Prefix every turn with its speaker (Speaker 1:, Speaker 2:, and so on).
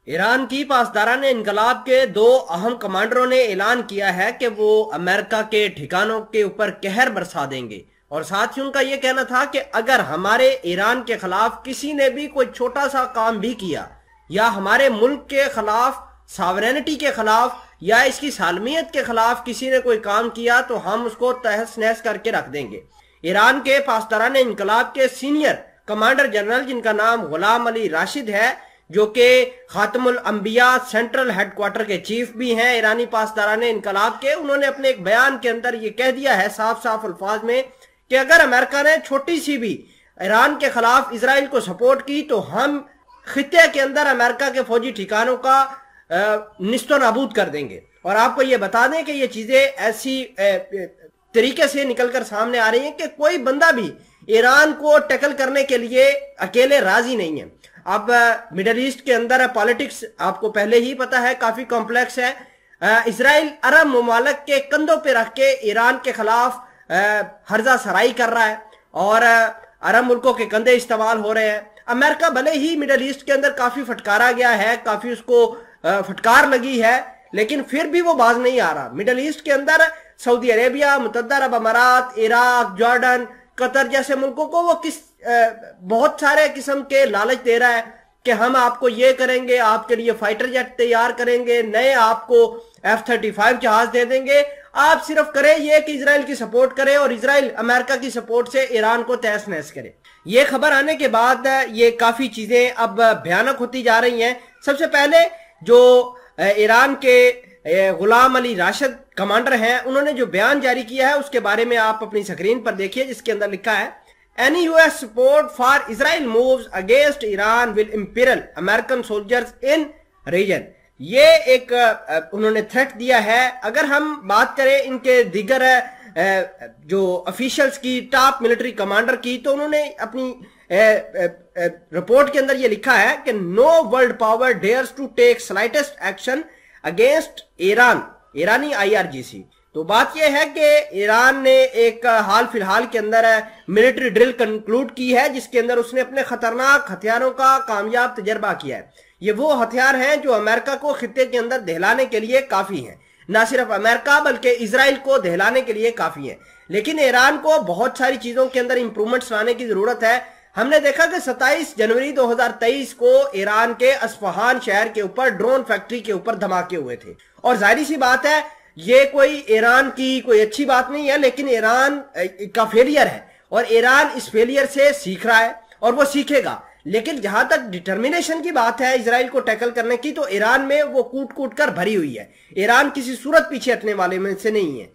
Speaker 1: Iran की पासदाराने इनकलाब के दो अहम कमांडरों ने ऐलान किया है कि वो अमेरिका के ठिकानों के ऊपर कहर बरसा देंगे। और साथ ही उनका यह कहना था कि अगर हमारे ईरान के खिलाफ किसी ने भी कोई छोटा सा काम भी किया या हमारे मुल्क के खिलाफ, सॉवरेनिटी के खिलाफ या इसकी सालमियत के खिलाफ किसी ने कोई काम किया तो हम उसको तहस नहस करके रख देंगे। ईरान के पासदाराने इनकलाब के सीनियर कमांडर जनरल, जिनका नाम गुलाम अली राशिद है, जो कि खातमुल अंबिया सेंट्रल हेडक्वार्टर के चीफ भी हैं ईरानी पासदाराने इनकलाब के, उन्होंने अपने एक बयान के अंदर ये कह दिया है साफ साफ अल्फाज में कि अगर अमेरिका ने छोटी सी भी ईरान के खिलाफ इसराइल को सपोर्ट की तो हम खित्ते के अंदर अमेरिका के फौजी ठिकानों का निस्तो नाबूद कर देंगे। और आपको ये बता दें कि ये चीजें ऐसी तरीके से निकलकर सामने आ रही हैं कि कोई बंदा भी ईरान को टैकल करने के लिए अकेले राजी नहीं है। अब मिडल ईस्ट के अंदर पॉलिटिक्स आपको पहले ही पता है काफी कॉम्प्लेक्स है। इसराइल अरब ममालिक के कंधों पे रख के ईरान के खिलाफ हर्जा सराई कर रहा है और अरब मुल्कों के कंधे इस्तेमाल हो रहे हैं। अमेरिका भले ही मिडल ईस्ट के अंदर काफी फटकारा गया है, काफी उसको फटकार लगी है, लेकिन फिर भी वो बाज नहीं आ रहा। मिडल ईस्ट के अंदर सऊदी अरेबिया, मुत्तहदा अरब अमारात, इराक, जॉर्डन, कतर जैसे मुल्कों को वो बहुत सारे किस्म के लालच दे रहा है कि हम आपको ये करेंगे, आपके लिए फाइटर जेट तैयार करेंगे, नए आपको F-35 जहाज दे देंगे, आप सिर्फ करें ये कि इसराइल की सपोर्ट करें और इसराइल अमेरिका की सपोर्ट से ईरान को तहस नहस करे। ये खबर आने के बाद ये काफी चीजें अब भयानक होती जा रही हैं। सबसे पहले जो ईरान के गुलाम अली राशिद कमांडर हैं, उन्होंने जो बयान जारी किया है उसके बारे में आप अपनी स्क्रीन पर देखिए, जिसके अंदर लिखा है any US support for Israel moves against Iran will imperil American soldiers in region. ये एक उन्होंने थ्रेट दिया है। अगर हम बात करें इनके दीगर जो ऑफिशियल्स की, टॉप मिलिट्री कमांडर की, तो उन्होंने अपनी रिपोर्ट के अंदर ये लिखा है कि no world power dares to take slightest action against Iran, Iranian IRGC। तो बात यह है कि ईरान ने एक हाल फिलहाल के अंदर मिलिट्री ड्रिल कंक्लूड की है, जिसके अंदर उसने अपने खतरनाक हथियारों का कामयाब तजर्बा किया है। ये वो हथियार हैं जो अमेरिका को खित्ते के अंदर दहलाने के लिए काफी हैं। ना सिर्फ अमेरिका बल्कि इसराइल को दहलाने के लिए काफी है। लेकिन ईरान को बहुत सारी चीजों के अंदर इंप्रूवमेंट्स लाने की जरूरत है। हमने देखा कि 27 जनवरी 2023 को ईरान के अस्फहान शहर के ऊपर ड्रोन फैक्ट्री के ऊपर धमाके हुए थे, और जाहिर सी बात है ये कोई ईरान की कोई अच्छी बात नहीं है, लेकिन ईरान का फेलियर है और ईरान इस फेलियर से सीख रहा है और वो सीखेगा। लेकिन जहां तक डिटर्मिनेशन की बात है इसराइल को टैकल करने की, तो ईरान में वो कूट कूट कर भरी हुई है। ईरान किसी सूरत पीछे हटने वाले में से नहीं है।